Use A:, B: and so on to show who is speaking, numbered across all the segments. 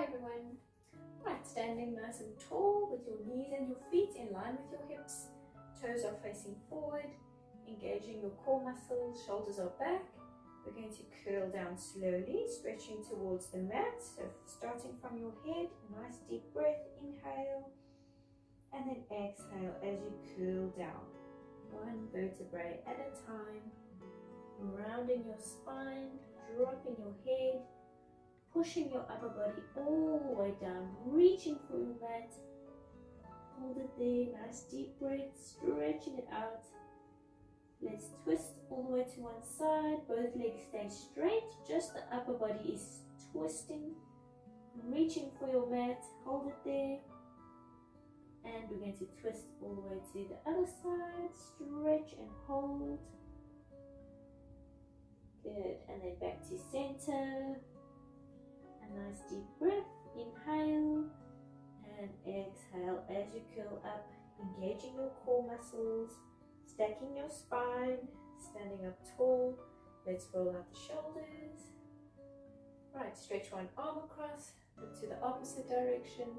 A: everyone. Right, standing nice and tall with your knees and your feet in line with your hips. Toes are facing forward, engaging your core muscles, shoulders are back. We're going to curl down slowly, stretching towards the mat. So starting from your head, nice deep breath, inhale, and then exhale as you curl down. One vertebrae at a time, rounding your spine, dropping your head, pushing your upper body all the way down, reaching for your mat. Hold it there, nice deep breath, stretching it out. Let's twist all the way to one side, both legs stay straight, just the upper body is twisting, reaching for your mat, hold it there. And we're going to twist all the way to the other side, stretch and hold. Good, and then back to center. A nice deep breath, inhale and exhale as you curl up, engaging your core muscles, stacking your spine, standing up tall. Let's roll out the shoulders. Right, stretch one arm across, look to the opposite direction,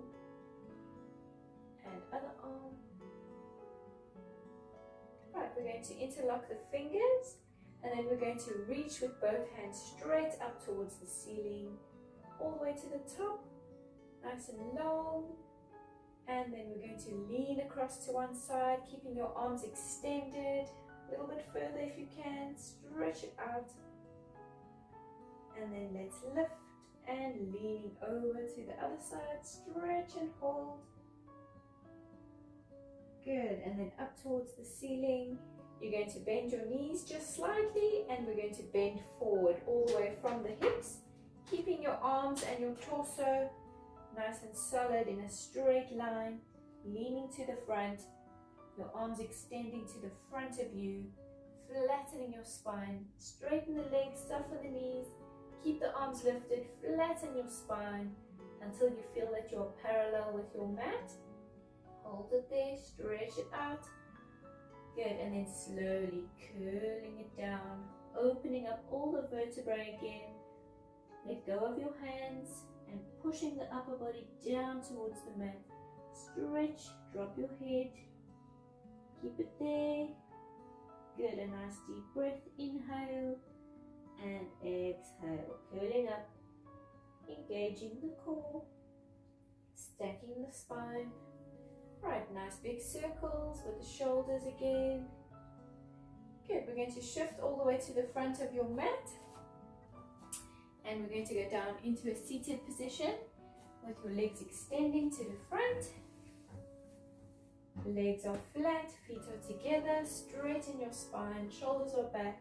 A: and other arm. Right, we're going to interlock the fingers, and then we're going to reach with both hands straight up towards the ceiling, all the way to the top, nice and long. And then we're going to lean across to one side, keeping your arms extended, a little bit further if you can, stretch it out. And then let's lift and leaning over to the other side, stretch and hold. Good, and then up towards the ceiling. You're going to bend your knees just slightly, and we're going to bend forward all the way from the hips, keeping your arms and your torso nice and solid in a straight line, leaning to the front, your arms extending to the front of you, flattening your spine, straighten the legs, soften the knees, keep the arms lifted, flatten your spine until you feel that you're parallel with your mat. Hold it there, stretch it out. Good, and then slowly curling it down, opening up all the vertebrae again. Let go of your hands and pushing the upper body down towards the mat. Stretch, drop your head, keep it there. Good, a nice deep breath, inhale and exhale, curling up, engaging the core, stacking the spine. Right, nice big circles with the shoulders again. Good, we're going to shift all the way to the front of your mat. And we're going to go down into a seated position with your legs extending to the front. Legs are flat, feet are together, straighten your spine, shoulders are back.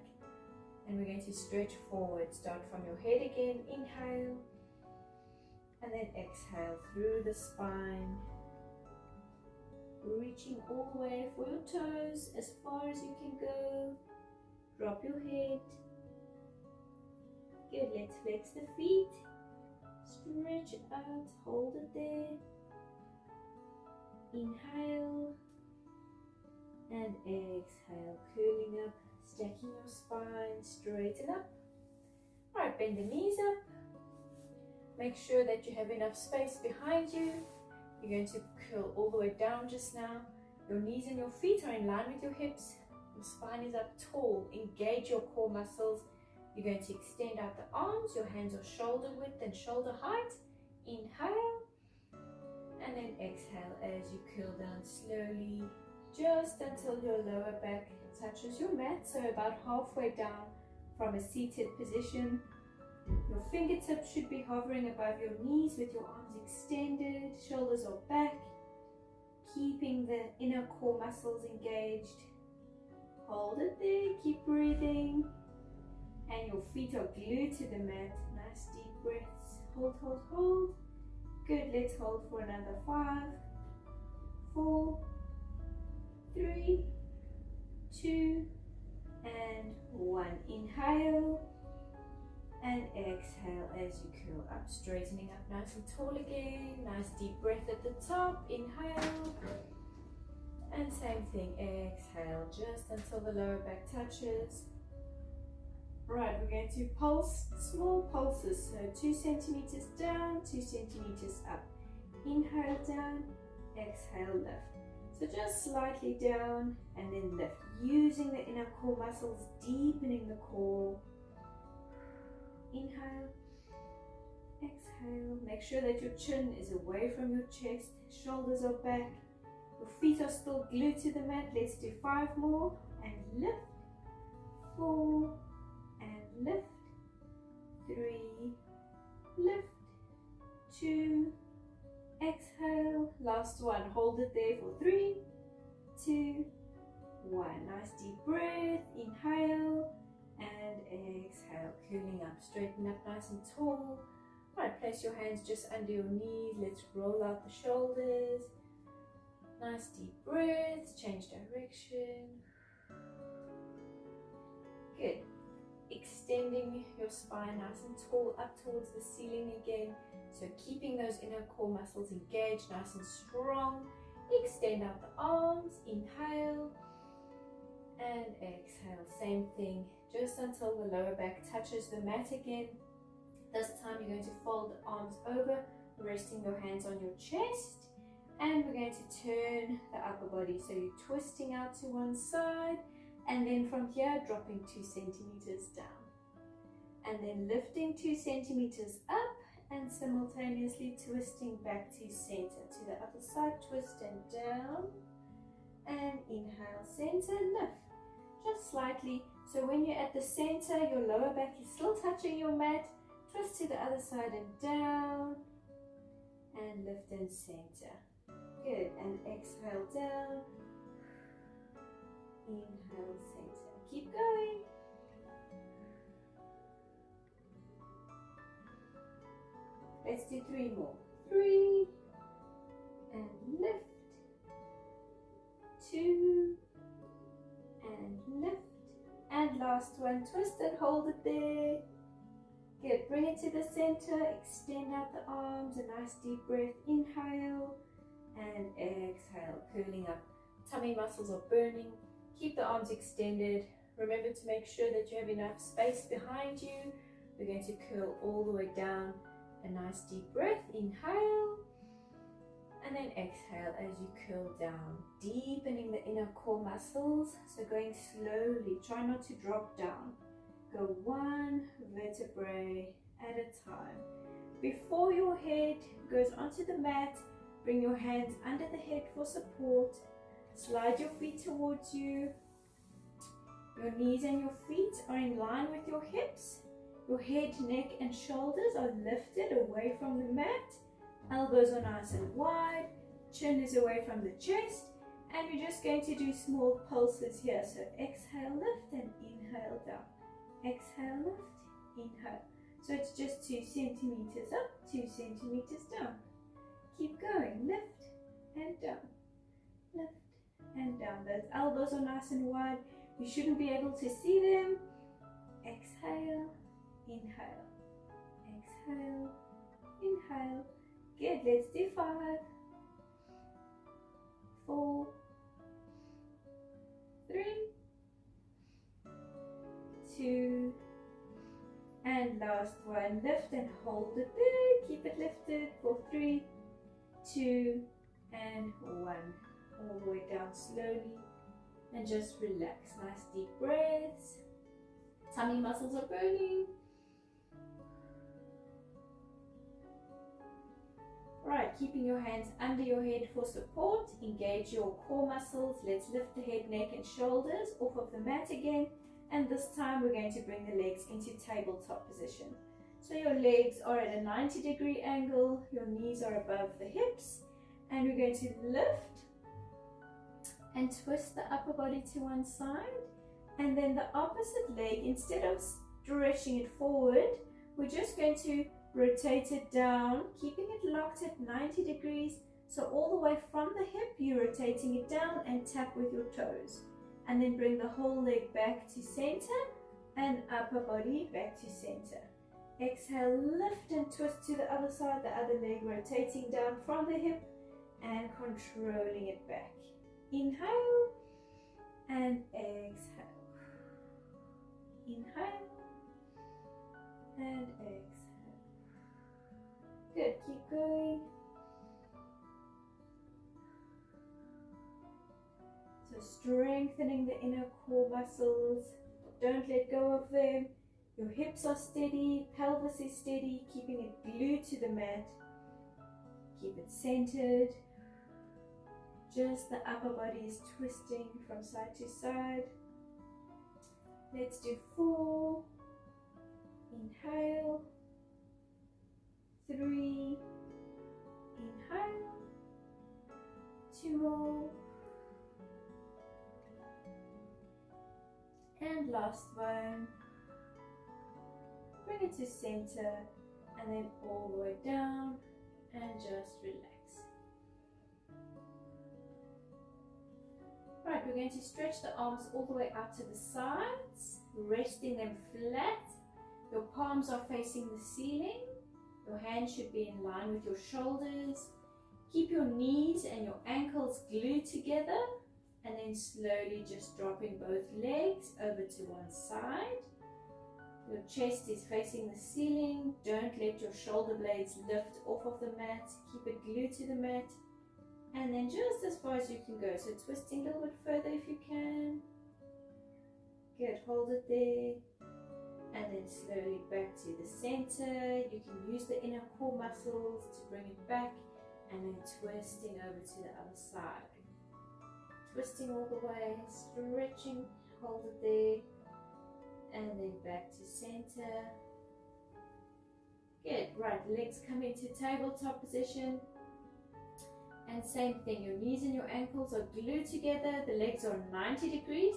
A: And we're going to stretch forward. Start from your head again, inhale. And then exhale through the spine. Reaching all the way for your toes as far as you can go. Drop your head. Good, let's flex the feet, stretch it out, hold it there, inhale and exhale, curling up, stacking your spine, straighten up. Alright, bend the knees up, make sure that you have enough space behind you. You're going to curl all the way down just now. Your knees and your feet are in line with your hips, your spine is up tall, engage your core muscles. You're going to extend out the arms, your hands are shoulder width and shoulder height. Inhale and then exhale as you curl down slowly, just until your lower back touches your mat, so about halfway down from a seated position. Your fingertips should be hovering above your knees with your arms extended, shoulders are back, keeping the inner core muscles engaged. Hold it there, keep breathing. And your feet are glued to the mat. Nice deep breaths. Hold, hold, hold. Good, let's hold for another 5, 4, 3, 2, and 1. Inhale and exhale as you curl up, straightening up nice and tall again. Nice deep breath at the top. Inhale. And same thing, exhale just until the lower back touches. Right, we're going to pulse, small pulses, so 2 centimeters down, 2 centimeters up. Inhale down, exhale lift. So just slightly down and then lift, using the inner core muscles, deepening the core. Inhale, exhale. Make sure that your chin is away from your chest, shoulders are back, your feet are still glued to the mat. Let's do 5 more and lift, 4 and lift, 3, lift, 2, exhale, last one, hold it there for 3, 2, 1. Nice deep breath, inhale and exhale, curling up, straighten up nice and tall. Right, place your hands just under your knees, let's roll out the shoulders. Nice deep breath, change direction. Good. Extending your spine nice and tall up towards the ceiling again. So keeping those inner core muscles engaged, nice and strong. Extend out the arms, inhale and exhale. Same thing, just until the lower back touches the mat again. This time you're going to fold the arms over, resting your hands on your chest. And we're going to turn the upper body. So you're twisting out to one side. And then from here, dropping 2 centimeters down. And then lifting 2 centimeters up and simultaneously twisting back to center. To the other side, twist and down. And inhale, center, lift. Just slightly. So when you're at the center, your lower back is still touching your mat. Twist to the other side and down. And lift and center. Good. And exhale down. Inhale, center. Keep going. Let's do 3 more. 3 and lift. 2 and lift. And last one, twist and hold it there. Good. Bring it to the center. Extend out the arms. A nice deep breath. Inhale and exhale. Curling up. Tummy muscles are burning. Keep the arms extended. Remember to make sure that you have enough space behind you. We're going to curl all the way down. A nice deep breath. Inhale. And then exhale as you curl down. Deepening the inner core muscles. So going slowly. Try not to drop down. Go 1 vertebrae at a time. Before your head goes onto the mat, bring your hands under the head for support. Slide your feet towards you. Your knees and your feet are in line with your hips. Your head, neck and shoulders are lifted away from the mat. Elbows are nice and wide. Chin is away from the chest. And we're just going to do small pulses here. So exhale, lift and inhale down. Exhale, lift, inhale. So it's just 2 centimeters up, 2 centimeters down. Keep going, lift and down, lift and down. Those elbows are nice and wide. You shouldn't be able to see them. Exhale, inhale, exhale, inhale. Good, let's do 5, 4, 3, 2, and last one. Lift and hold it there. Keep it lifted for 3, 2, and 1. All the way down slowly. And just relax. Nice deep breaths. Tummy muscles are burning. Right, keeping your hands under your head for support. Engage your core muscles. Let's lift the head, neck and shoulders off of the mat again. And this time we're going to bring the legs into tabletop position. So your legs are at a 90-degree angle. Your knees are above the hips. And we're going to lift and twist the upper body to one side. And then the opposite leg, instead of stretching it forward, we're just going to rotate it down, keeping it locked at 90 degrees. So all the way from the hip, you're rotating it down and tap with your toes. And then bring the whole leg back to center and upper body back to center. Exhale, lift and twist to the other side, the other leg rotating down from the hip and controlling it back. Inhale and exhale. Inhale and exhale. Good, keep going. So strengthening the inner core muscles. Don't let go of them. Your hips are steady, pelvis is steady, keeping it glued to the mat. Keep it centered. Just the upper body is twisting from side to side. Let's do 4. Inhale. 3. Inhale. 2 more. And last one. Bring it to center and then all the way down and just relax. Right, we're going to stretch the arms all the way out to the sides, resting them flat. Your palms are facing the ceiling. Your hands should be in line with your shoulders. Keep your knees and your ankles glued together, and then slowly just dropping both legs over to one side. Your chest is facing the ceiling. Don't let your shoulder blades lift off of the mat. Keep it glued to the mat. And then just as far as you can go. So twisting a little bit further if you can. Good, hold it there. And then slowly back to the center. You can use the inner core muscles to bring it back. And then twisting over to the other side. Twisting all the way, stretching, hold it there. And then back to center. Good, right, legs come into tabletop position. And same thing, your knees and your ankles are glued together, the legs are 90 degrees,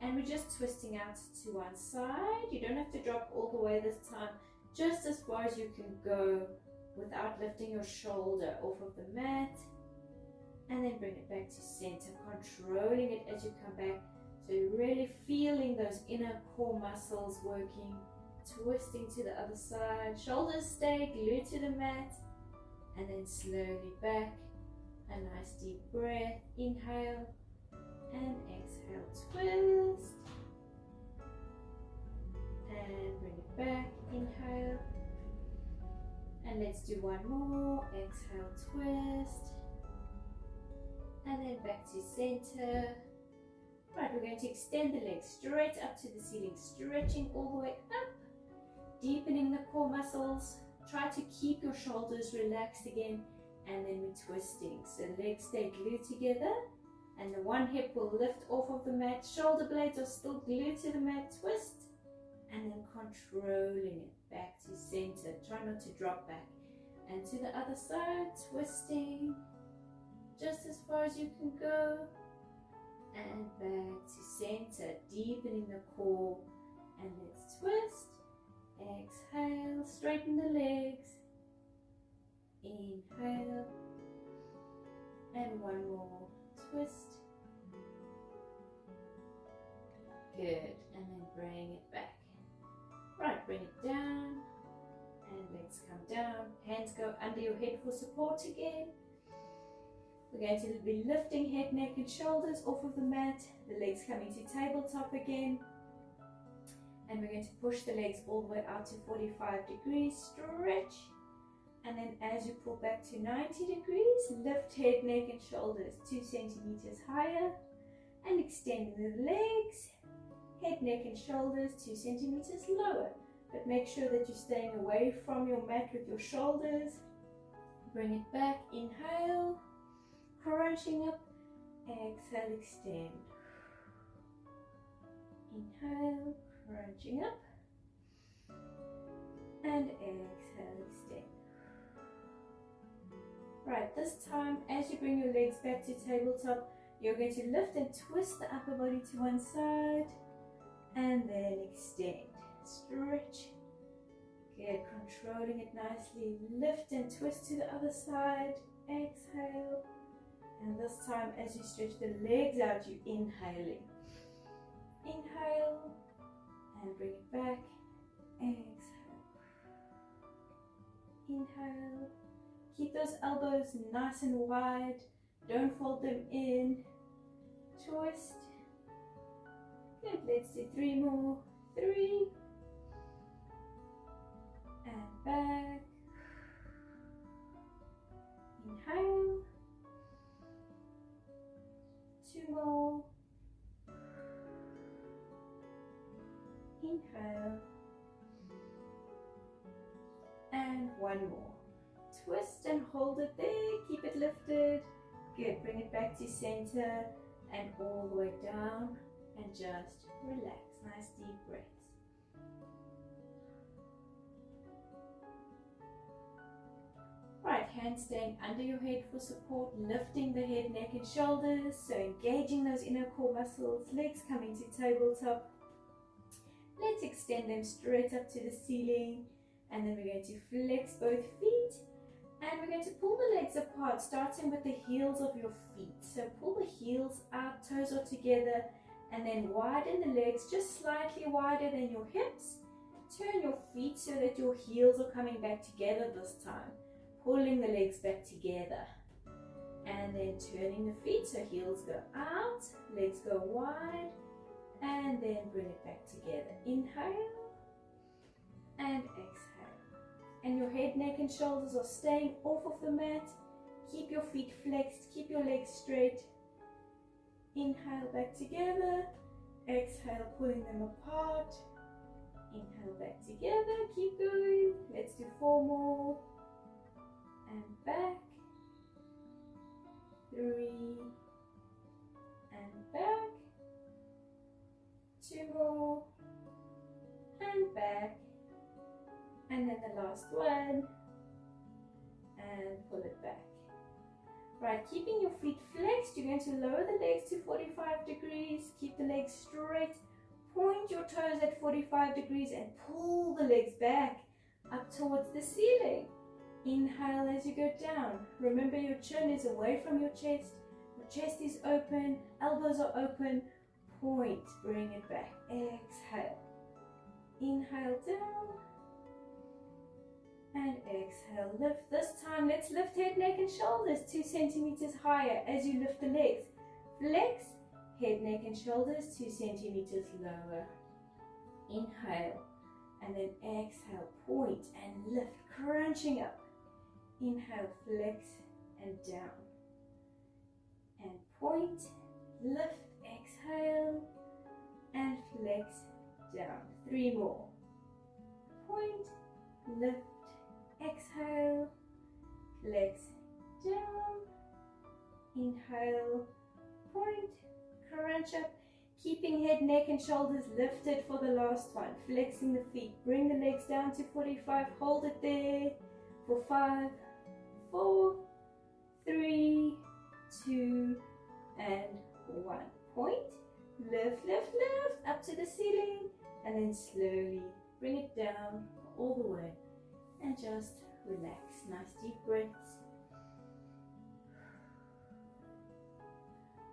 A: and we're just twisting out to one side. You don't have to drop all the way this time, just as far as you can go without lifting your shoulder off of the mat. And then bring it back to center, controlling it as you come back. So you're really feeling those inner core muscles working, twisting to the other side. Shoulders stay glued to the mat, and then slowly back. A nice deep breath, inhale and exhale, twist. And bring it back, inhale. And let's do one more, exhale, twist. And then back to center. Right, we're going to extend the legs straight up to the ceiling, stretching all the way up, deepening the core muscles. Try to keep your shoulders relaxed again, and then we're twisting. So legs stay glued together, and the one hip will lift off of the mat. Shoulder blades are still glued to the mat, twist, and then controlling it back to center. Try not to drop back. And to the other side, twisting, just as far as you can go. And back to center, deepening the core. And let's twist. Exhale, straighten the legs. Inhale. And one more twist. Good. And then bring it back. Right, bring it down. And legs come down. Hands go under your head for support again. We're going to be lifting head, neck and shoulders off of the mat. The legs coming to tabletop again. And we're going to push the legs all the way out to 45 degrees. Stretch. And then as you pull back to 90 degrees, lift head, neck and shoulders 2 centimeters higher. And extend the legs, head, neck and shoulders 2 centimeters lower. But make sure that you're staying away from your mat with your shoulders. Bring it back. Inhale. Crunching up, exhale, extend. Inhale, crunching up, and exhale, extend. Right, this time as you bring your legs back to tabletop, you're going to lift and twist the upper body to one side, and then extend, stretch. Good, controlling it nicely. Lift and twist to the other side, exhale. And this time, as you stretch the legs out, you're inhaling. Inhale, and bring it back. Exhale. Inhale. Keep those elbows nice and wide. Don't fold them in. Twist. Good, let's do 3 more. 3. and back. Inhale. 2 more. Inhale. And 1 more. Twist and hold it there. Keep it lifted. Good. Bring it back to center and all the way down. And just relax. Nice deep breaths. Right, hands staying under your head for support, lifting the head, neck and shoulders, so engaging those inner core muscles, legs coming to tabletop. Let's extend them straight up to the ceiling, and then we're going to flex both feet, and we're going to pull the legs apart, starting with the heels of your feet. So pull the heels out, toes are together, and then widen the legs just slightly wider than your hips. Turn your feet so that your heels are coming back together this time. Pulling the legs back together and then turning the feet so heels go out, legs go wide, and then bring it back together. Inhale and exhale. And your head, neck and shoulders are staying off of the mat. Keep your feet flexed, keep your legs straight. Inhale back together, exhale pulling them apart. Inhale back together, keep going. Let's do 4 more. And back, 3, and back, 2 more, and back, and then the last one, and pull it back. Right, keeping your feet flexed, you're going to lower the legs to 45 degrees, keep the legs straight, point your toes at 45 degrees and pull the legs back up towards the ceiling. Inhale as you go down. Remember your chin is away from your chest is open, elbows are open. Point, bring it back. Exhale. Inhale down. And exhale, lift. This time let's lift head, neck and shoulders 2 centimeters higher as you lift the legs. Flex, head, neck and shoulders 2 centimeters lower. Inhale and then exhale, point and lift, crunching up. Inhale, flex and down. And point, lift, exhale, and flex down. 3 more. Point, lift, exhale, flex down. Inhale, point, crunch up. Keeping head, neck and shoulders lifted for the last one. Flexing the feet. Bring the legs down to 45. Hold it there for 5, 4, 3, 2, and 1. Point, lift, lift, lift, up to the ceiling, and then slowly bring it down all the way, and just relax. Nice deep breaths.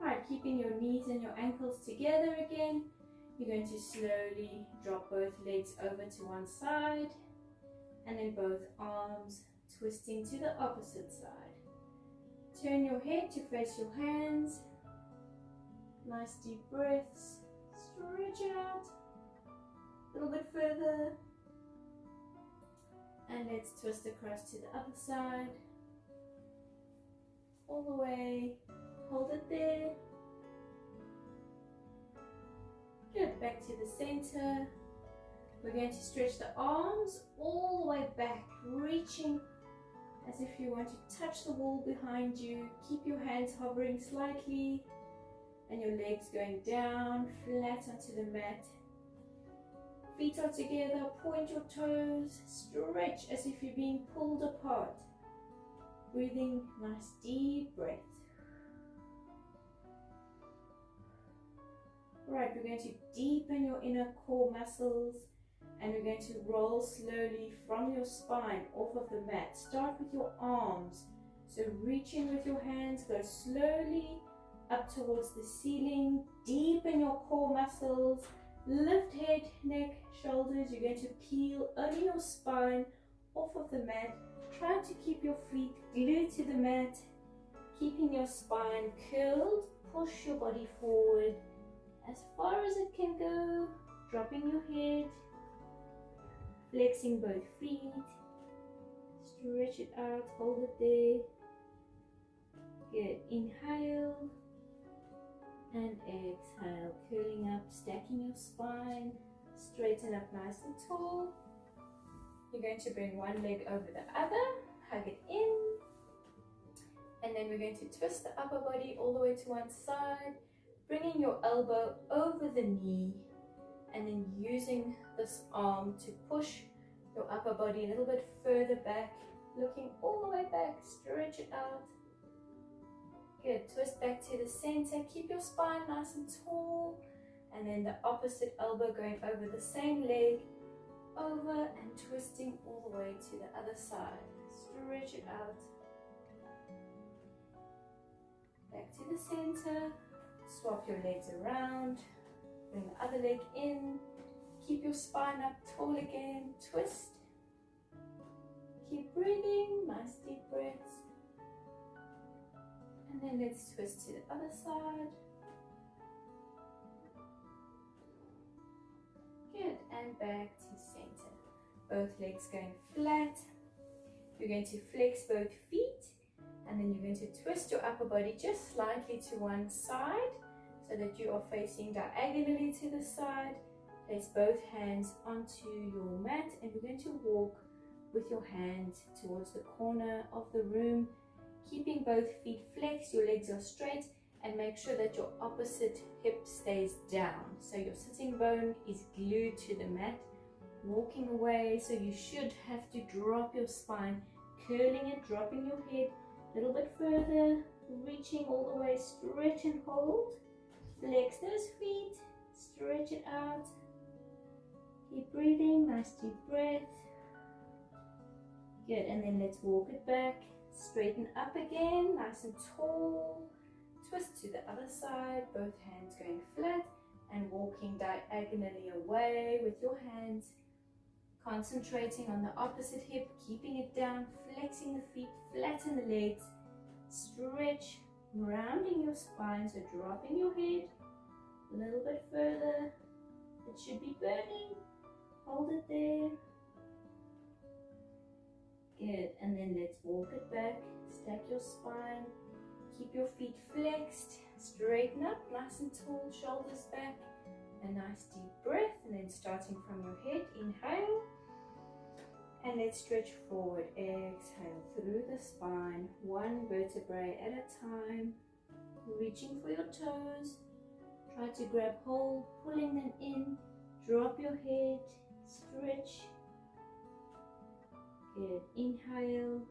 A: Alright, keeping your knees and your ankles together again, you're going to slowly drop both legs over to one side, and then both arms twisting to the opposite side. Turn your head to face your hands. Nice deep breaths. Stretch out a little bit further. And let's twist across to the other side. All the way. Hold it there. Good. Back to the center. We're going to stretch the arms all the way back, reaching as if you want to touch the wall behind you. Keep your hands hovering slightly and your legs going down, flat onto the mat. Feet are together, point your toes, stretch as if you're being pulled apart. Breathing nice deep breaths. Right, we're going to deepen your inner core muscles, and we're going to roll slowly from your spine off of the mat. Start with your arms. So reach in with your hands, go slowly up towards the ceiling. Deepen your core muscles. Lift head, neck, shoulders. You're going to peel only your spine off of the mat. Try to keep your feet glued to the mat, keeping your spine curled. Push your body forward as far as it can go, dropping your head. Flexing both feet. Stretch it out, hold it there. Good. Inhale and exhale. Curling up, stacking your spine. Straighten up nice and tall. You're going to bring one leg over the other. Hug it in. And then we're going to twist the upper body all the way to one side. Bringing your elbow over the knee. And then using this arm to push your upper body a little bit further back. Looking all the way back. Stretch it out. Good. Twist back to the center. Keep your spine nice and tall. And then the opposite elbow going over the same leg. Over and twisting all the way to the other side. Stretch it out. Back to the center. Swap your legs around. Bring the other leg in. Keep your spine up tall again. Twist. Keep breathing. Nice deep breaths. And then let's twist to the other side. Good. And back to center. Both legs going flat. You're going to flex both feet. And then you're going to twist your upper body just slightly to one side so that you are facing diagonally to the side. Place both hands onto your mat and we're going to walk with your hands towards the corner of the room, keeping both feet flexed, your legs are straight, and make sure that your opposite hip stays down. So your sitting bone is glued to the mat. Walking away, so you should have to drop your spine, curling it, dropping your head a little bit further, reaching all the way, stretch and hold. Flex those feet, stretch it out. Keep breathing, nice deep breath. Good, and then let's walk it back. Straighten up again, nice and tall. Twist to the other side, both hands going flat and walking diagonally away with your hands. Concentrating on the opposite hip, keeping it down, flexing the feet, flatten the legs. Stretch, rounding your spine, so dropping your head a little bit further. It should be burning. Hold it there. Good, and then let's walk it back. Stack your spine. Keep your feet flexed. Straighten up, nice and tall, shoulders back. A nice deep breath, and then starting from your head, inhale. And let's stretch forward. Exhale through the spine, one vertebrae at a time. Reaching for your toes. Try to grab hold, pulling them in. Drop your head. Stretch. Good. Inhale.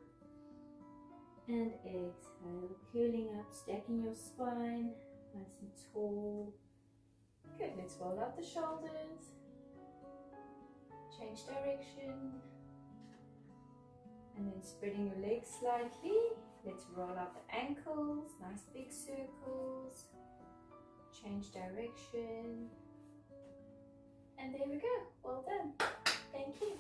A: And exhale. Curling up, stacking your spine. Nice and tall. Good. Let's roll out the shoulders. Change direction. And then spreading your legs slightly. Let's roll out the ankles. Nice big circles. Change direction. And there we go. Well done. Thank you.